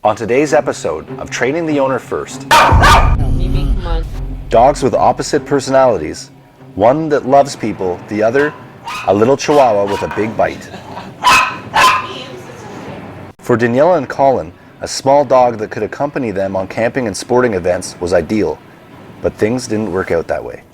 On today's episode of Training the Owner First, Mimi, come on. dogs with opposite personalities, one that loves people, the other, a little Chihuahua with a big bite. For Daniella and Colin, a small dog that could accompany them on camping and sporting events was ideal, but things didn't work out that way.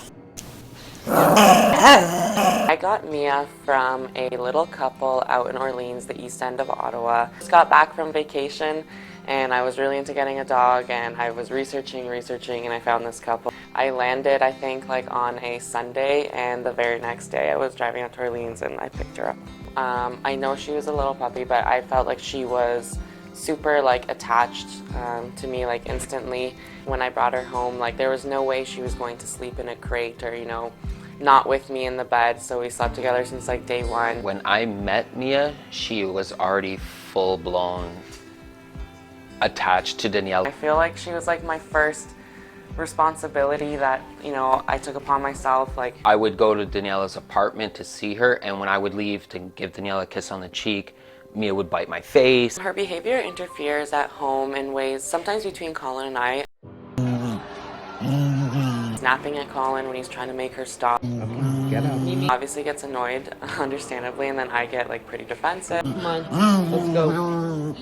I got Mia from a little couple out in Orleans, the east end of Ottawa. Just got back from vacation and I was really into getting a dog, and I was researching, and I found this couple. I landed, I think, like on a Sunday, and the very next day I was driving out to Orleans and I picked her up. I know she was a little puppy, but I felt like she was super like attached to me like instantly. When I brought her home, like there was no way she was going to sleep in a crate or, you know, not with me in the bed, so we slept together since like day one. When I met Mia, she was already full-blown attached to Daniella. I feel like she was like my first responsibility that, you know, I took upon myself. Like I would go to Daniella's apartment to see her, and when I would leave to give Daniella a kiss on the cheek, Mia would bite my face. Her behavior interferes at home in ways, sometimes between Colin and I. Snapping at Colin when he's trying to make her stop. Okay, get out. Mimi obviously gets annoyed, understandably, and then I get like pretty defensive. Come on, let's go.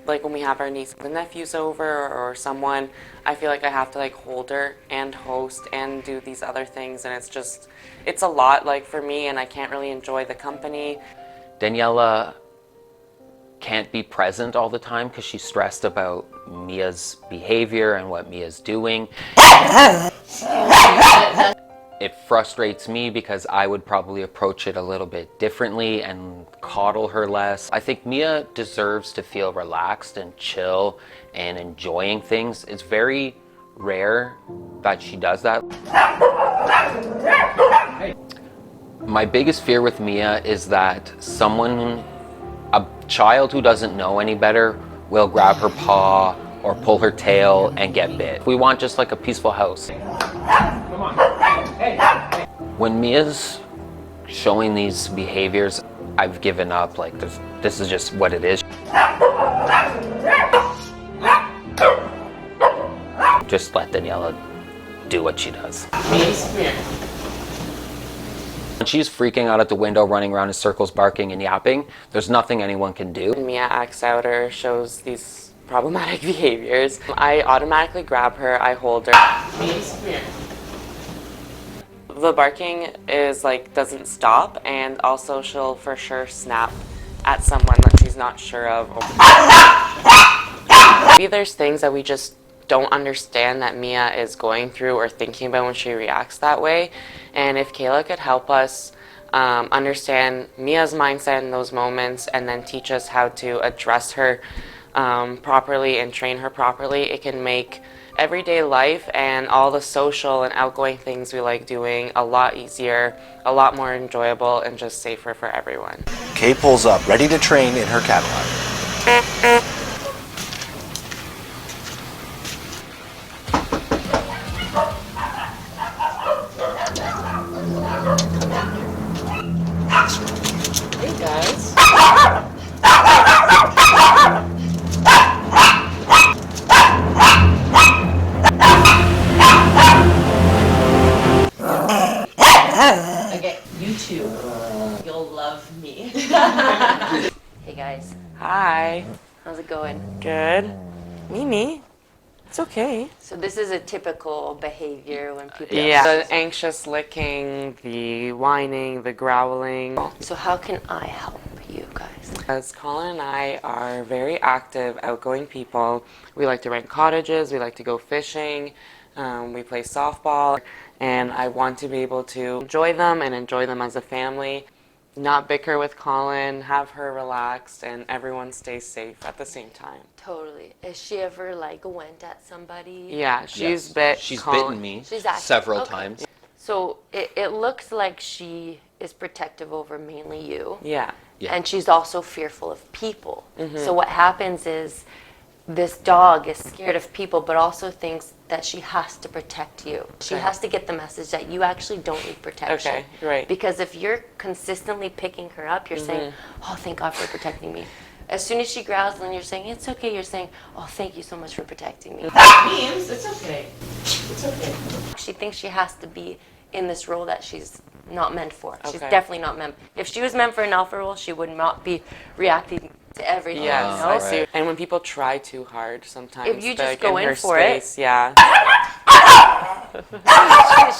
Like when we have our nieces and nephews over or someone, I feel like I have to like hold her and host and do these other things, and it's a lot like for me, and I can't really enjoy the company. Daniella can't be present all the time because she's stressed about Mia's behavior and what Mia's doing. It frustrates me because I would probably approach it a little bit differently and coddle her less. I think Mia deserves to feel relaxed and chill and enjoying things. It's very rare that she does that. My biggest fear with Mia is that a child who doesn't know any better will grab her paw or pull her tail and get bit. We want just like a peaceful house. Come on. Hey. When Mia's showing these behaviors, I've given up. Like this is just what it is. Just let Daniella do what she does. When she's freaking out at the window, running around in circles, barking and yapping, there's nothing anyone can do. When Mia acts out or shows these problematic behaviors, I automatically grab her, I hold her. The barking is like doesn't stop, and also she'll for sure snap at someone that she's not sure of. Maybe there's things that we just don't understand that Mia is going through or thinking about when she reacts that way. And if Kayla could help us understand Mia's mindset in those moments and then teach us how to address her properly and train her properly, it can make everyday life and all the social and outgoing things we like doing a lot easier, a lot more enjoyable, and just safer for everyone. Kay pulls up, ready to train in her Cadillac. Hey guys. Okay, you two. You'll love me. Hey guys, Hi. how's it going? Good. Mimi. It's okay. So this is a typical behavior when people... Yeah. The anxious licking, the whining, the growling. So how can I help you guys? Because Colin and I are very active, outgoing people. We like to rent cottages, we like to go fishing, we play softball, and I want to be able to enjoy them and enjoy them as a family. Not bicker with Colin, have her relaxed, and everyone stays safe at the same time. Totally. Has she ever like went at somebody? Yeah, she's Yes. bit She's Colin. bitten me She's active. several Okay. times. So it looks like she is protective over mainly you. Yeah. Yeah. And she's also fearful of people. So what happens is this dog is scared of people, but also thinks that she has to protect you. She Okay. has to get the message that you actually don't need protection. Okay, right. Because if you're consistently picking her up, you're saying, oh, thank God for protecting me. As soon as she growls and you're saying, it's okay, you're saying, oh, thank you so much for protecting me. That means it's okay. It's okay. She thinks she has to be in this role that she's not meant for. She's Okay. definitely not meant. If she was meant for an alpha role, she would not be reacting to everything. Yes, you know? I see. And when people try too hard, sometimes If you they're, just go like, in her for it. space, yeah.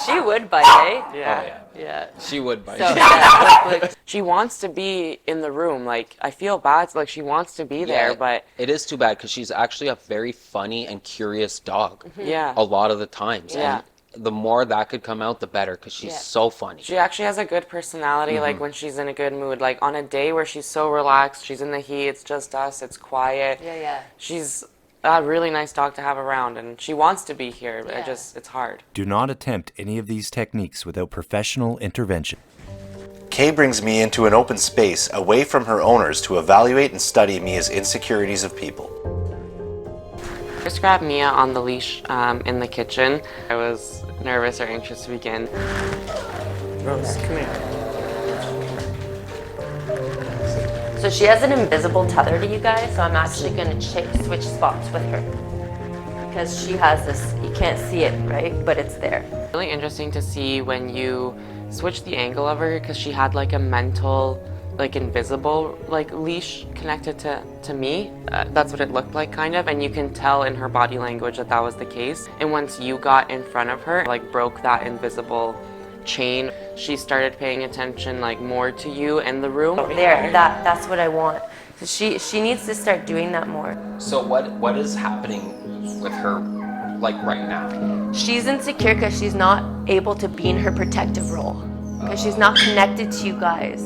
she would bite, eh? Yeah. Yeah. She would bite. So, yeah, like, She wants to be in the room. Like, I feel bad. Like, she wants to be there, but it is too bad because she's actually a very funny and curious dog. yeah. A lot of the times. Yeah. And the more that could come out, the better because she's Yeah. so funny. She actually has a good personality, like when she's in a good mood. Like on a day where she's so relaxed, she's in the heat, it's just us, it's quiet. yeah. She's a really nice dog to have around, and she wants to be here, but Yeah. it's hard. Do not attempt any of these techniques without professional intervention. Kay brings Mia into an open space away from her owners to evaluate and study Mia's insecurities of people. Just grabbed Mia on the leash in the kitchen. I was nervous or anxious to begin. Rose, come here. So she has an invisible tether to you guys, so I'm actually going to switch spots with her. Because she has this, you can't see it, right? But it's there. Really interesting to see when you switch the angle of her, because she had like a mental, like invisible like leash connected to me. That's what it looked like, kind of, and you can tell in her body language that that was the case. And once you got in front of her, like broke that invisible chain, she started paying attention like more to you in the room. There, that's what I want. So she needs to start doing that more. So what is happening with her, like right now? She's insecure because she's not able to be in her protective role. Because she's not connected to you guys.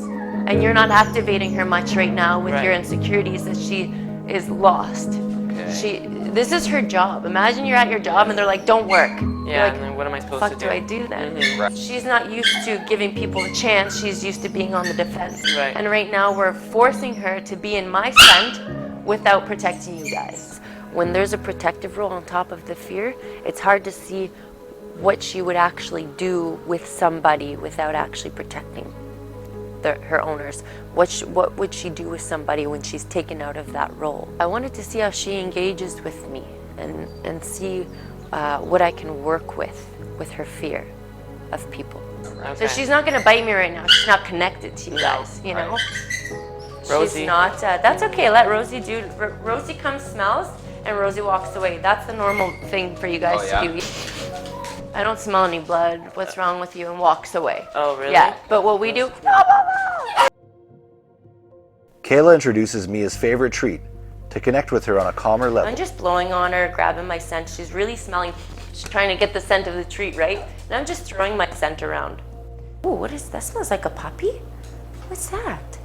And you're not activating her much right now with your insecurities, that she is lost. Okay. This is her job. Imagine you're at your job and they're like, don't work. You're Yeah, like, and then what am I supposed fuck to do? do I do then? Right. She's not used to giving people a chance. She's used to being on the defense. Right. And right now we're forcing her to be in my scent without protecting you guys. When there's a protective role on top of the fear, it's hard to see what she would actually do with somebody without actually protecting her owners. What would she do with somebody when she's taken out of that role? I wanted to see how she engages with me and see what I can work with her fear of people. Okay. So she's not going to bite me right now. She's not connected to you guys, you know? Rosie. She's not. That's okay. Let Rosie do. Rosie comes, smells, and Rosie walks away. That's the normal thing for you guys to do. I don't smell any blood. What's wrong with you? And walks away. Oh, really? Yeah. But what we do. Kayla introduces Mia's favorite treat to connect with her on a calmer level. I'm just blowing on her, grabbing my scent. She's really smelling. She's trying to get the scent of the treat, right? And I'm just throwing my scent around. Oh, what is that? Smells like a puppy. What's that?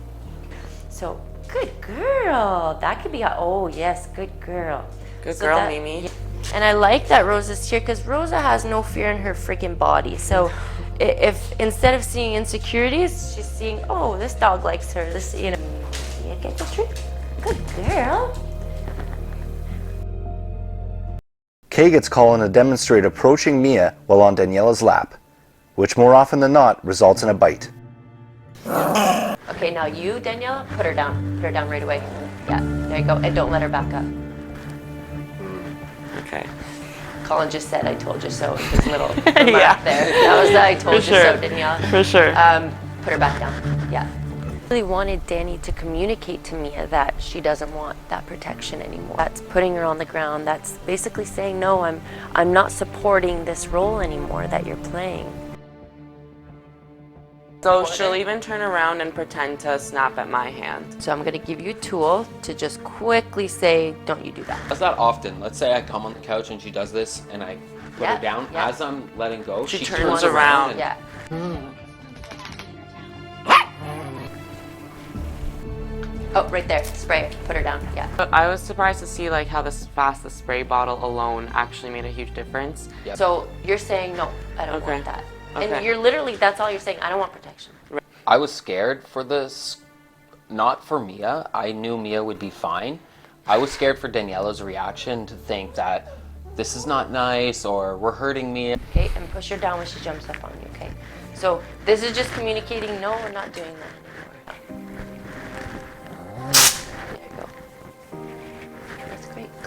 So, good girl. That could be. Oh yes, good girl. Good girl, Mimi. Yeah. And I like that Rosa's here because Rosa has no fear in her freaking body. So, if instead of seeing insecurities, she's seeing, oh, this dog likes her. This, you know, you get the treat. Good girl. Kay gets Colin to demonstrate approaching Mia while on Daniella's lap, which more often than not results in a bite. Okay, now you, Daniella, put her down. Put her down right away. Yeah, there you go. And don't let her back up. Okay. Colin just said, I told you so. His little remark there. That was, I told you so, Daniella. For sure. Put her back down. Yeah. I really wanted Danny to communicate to Mia that she doesn't want that protection anymore. That's putting her on the ground. That's basically saying, no, I'm not supporting this role anymore that you're playing. So she'll even turn around and pretend to snap at my hand. So I'm going to give you a tool to just quickly say, don't you do that. That's not often. Let's say I come on the couch and she does this and I put Yeah, her down. yeah. As I'm letting go, She she turns around. and Yeah. Oh, right there. Spray it. Put her down. Yeah. But I was surprised to see like how fast the spray bottle alone actually made a huge difference. Yep. So you're saying, no, I don't Okay. want that. Okay. And you're literally, that's all you're saying. I don't want protection. I was scared for this, not for Mia. I knew Mia would be fine. I was scared for Daniella's reaction to think that this is not nice or we're hurting Mia. Okay, and push her down when she jumps up on you, okay? So this is just communicating, no, we're not doing that anymore. There you go.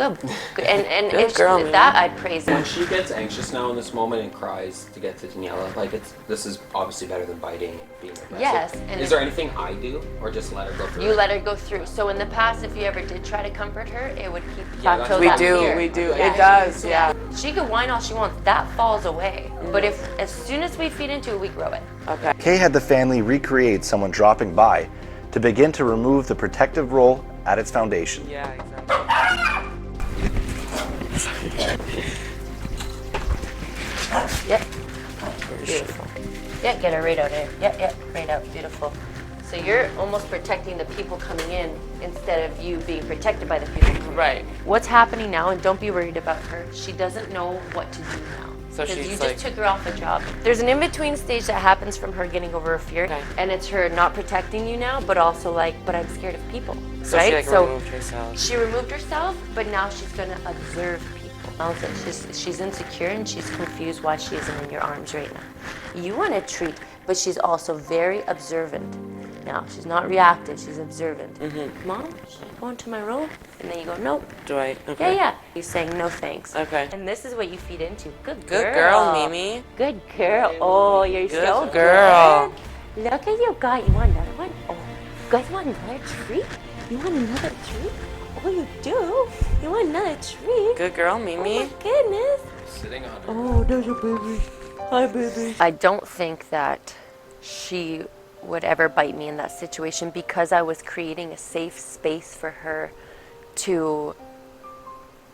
Good. And Good if girl, Mimi. that I'd praise When her. she gets anxious now in this moment and cries to get to Daniella, like this is obviously better than biting, being aggressive. Yes, and is there anything I do, or just let her go through? You it? let her go through. So in the past, if you ever did try to comfort her, it would keep Yeah, plateau We that do, fear. we do. Yeah. It does, yeah. She could whine all she wants. That falls away. But if as soon as we feed into it, we grow it. Okay. Kay had the family recreate someone dropping by to begin to remove the protective role at its foundation. Yeah, exactly. Yep. Beautiful. Yeah, get her right out there. Yep, right out. Beautiful. So you're almost protecting the people coming in instead of you being protected by the people coming in. Right. What's happening now, and don't be worried about her, she doesn't know what to do now. So Because she's you like- just took her off a job. There's an in-between stage that happens from her getting over her fear, Okay. and it's her not protecting you now, but also like, but I'm scared of people, So right? she like removed herself. She removed herself, but now she's gonna observe people. Now that she's insecure and she's confused why she isn't in your arms right now. You want to treat, but she's also very observant. Now she's not reactive; she's observant. Mom, should I go into my room? And then you go, nope. Do I? Okay. Yeah. He's saying no thanks. Okay. And this is what you feed into. Good Good girl, Mimi. Good girl. Oh, you're Good so girl. good. Look at you guys. You want another one? Oh, you guys want another treat? You want another treat? Oh, you do? You want another treat? Good girl, Oh Mimi. my goodness. Sitting on her. Oh, there's a baby. Hi, baby. I don't think that she would ever bite me in that situation because I was creating a safe space for her to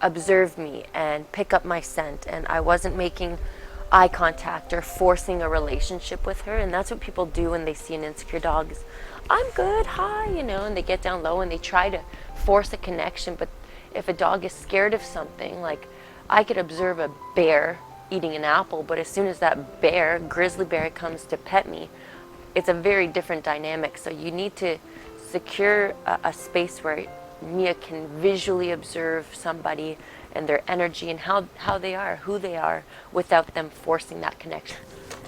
observe me and pick up my scent, and I wasn't making eye contact or forcing a relationship with her. And that's what people do when they see an insecure dog is, I'm good, hi, and they get down low and they try to force a connection. But if a dog is scared of something, like I could observe a bear eating an apple, but as soon as that bear, grizzly bear, comes to pet me, it's a very different dynamic. So you need to secure a space where Mia can visually observe somebody and their energy and how they are, who they are, without them forcing that connection.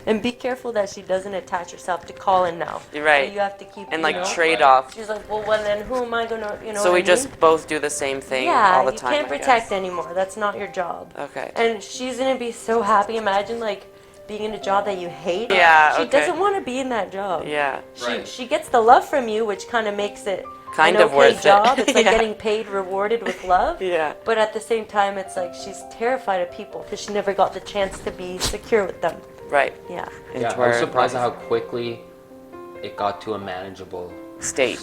And be careful that she doesn't attach herself to Colin now. You're right. So you have to keep And like trade off. She's like, well, then who am I gonna, So what we I just mean? both do the same thing Yeah, all the time. you can't I protect guess. anymore. That's not your job. Okay. And she's gonna be so happy. Imagine like being in a job that you hate. Yeah, She okay. doesn't want to be in that job. Yeah. She gets the love from you, which kind of makes it Kind an of okay worth it. job. It's like Yeah. getting paid, rewarded with love. Yeah. But at the same time, it's like she's terrified of people because she never got the chance to be secure with them. Right. Yeah. Yeah, Into I was our surprised at how quickly it got to a manageable state.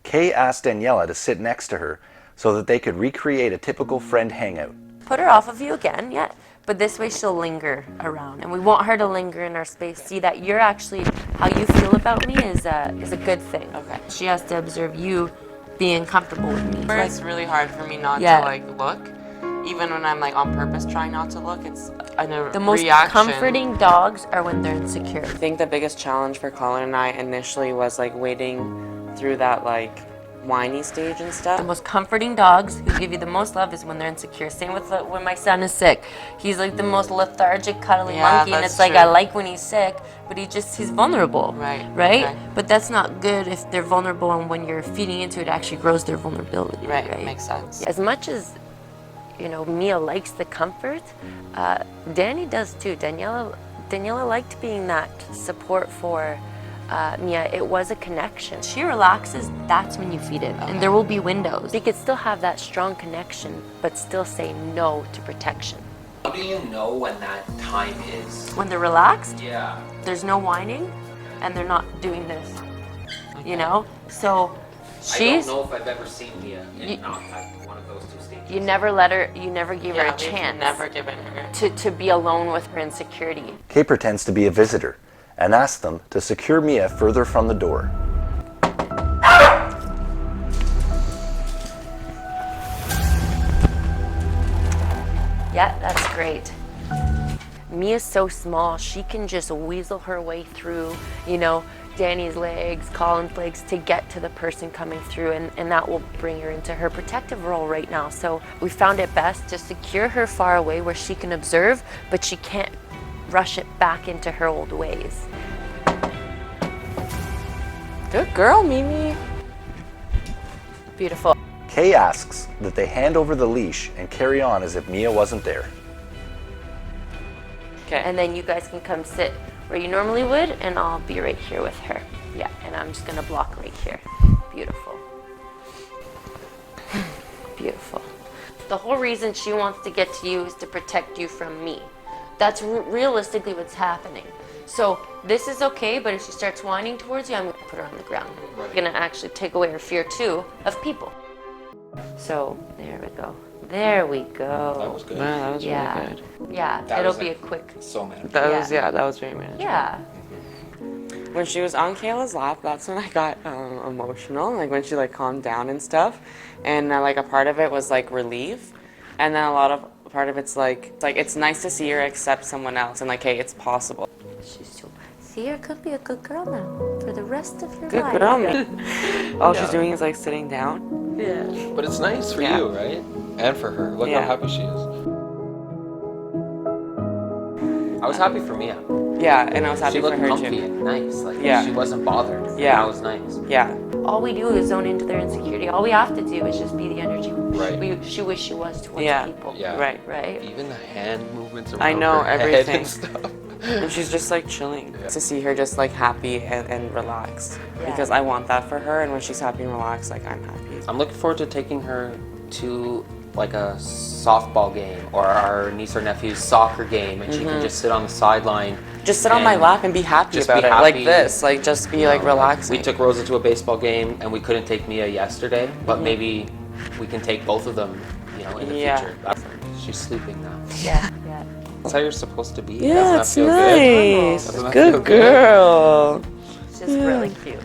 Kay asked Daniella to sit next to her so that they could recreate a typical friend hangout. Put her off of you again, yeah. But this way she'll linger around, and we want her to linger in our space. See that you're actually, how you feel about me is a good thing. Okay. She has to observe you being comfortable with me. It's really hard for me not Yeah. to like look. Even when I'm like on purpose trying not to look, it's The most reaction. comforting dogs are when they're insecure. I think the biggest challenge for Colin and I initially was like waiting through that like whiny stage and The stuff. most comforting dogs who give you the most love is when they're insecure. Same with when my son is sick. He's like the most lethargic, cuddly Yeah, monkey, and that's it's like true. I like when he's sick, but he's vulnerable. Right, Right? okay. But that's not good if they're vulnerable, and when you're feeding into it, it actually grows their vulnerability. Right, makes sense. As much as Mia likes the comfort, Danny does too. Daniella liked being that support for Mia. It was a connection. She relaxes, that's when you feed it. And there will be windows. You could still have that strong connection, but still say no to protection. How do you know when that time is? When they're relaxed, Yeah. there's no whining, and they're not doing this. So she's. I don't know if I've ever seen Mia not at one of those two stages. You never gave her a we've chance never given her. to be alone with her insecurity. Kay pretends to be a visitor and asks them to secure Mia further from the door. Yeah, that's great. Mia's so small, she can just weasel her way through, Danny's legs, Colin's legs to get to the person coming through, and that will bring her into her protective role right now. So we found it best to secure her far away where she can observe, but she can't rush it back into her old ways. Good girl, Mimi. Beautiful. Kay asks that they hand over the leash and carry on as if Mia wasn't there. Okay. And then you guys can come sit where you normally would, and I'll be right here with her. Yeah, and I'm just gonna block right here. Beautiful. Beautiful. The whole reason she wants to get to you is to protect you from me. That's realistically what's happening. So this is okay, but if she starts whining towards you, I'm gonna put her on the ground. I'm gonna actually take away her fear too of people. So there we go. There we go. That was good. Wow, that was Yeah. really good. Yeah, That it'll was be a like- quick. So manageable. That was very manageable. Yeah. When she was on Kayla's lap, that's when I got emotional, like when she like calmed down and stuff. And like a part of it was like relief, and then a part of it's like it's nice to see her accept someone else and like, hey, it's possible. She's so. See, you could be a good girl now for the rest of your Good life. girl, me. All she's doing is like sitting down. Yeah. But it's nice for Yeah. you, right? And for her. Look Yeah. how happy she is. I was happy for Mia. Yeah, and I was happy She for looked her comfy too. and nice. Like Yeah. she wasn't bothered. Yeah. That was nice. Yeah. All we do is zone into their insecurity. All we have to do is just be the energy Right. she wish she was towards Yeah. people. Yeah. Right. Right? Even the hand movements around I know, her head everything. and stuff. And she's just like chilling. To see her just like happy and relaxed. Yeah. Because I want that for her, and when she's happy and relaxed, like I'm happy. I'm looking forward to taking her to like a softball game or our niece or nephew's soccer game, and she can just sit on the sideline. Just sit on my and lap and be happy just about be it. Like happy. this. Like just be like relaxing. We took Rosa to a baseball game, and we couldn't take Mia yesterday, but maybe we can take both of them, you know, in the Yeah. future. She's sleeping now. Yeah. Yeah. That's how you're supposed to be. Yeah, Doesn't that it's feel nice. good? Doesn't that feel Good girl. It's just really cute.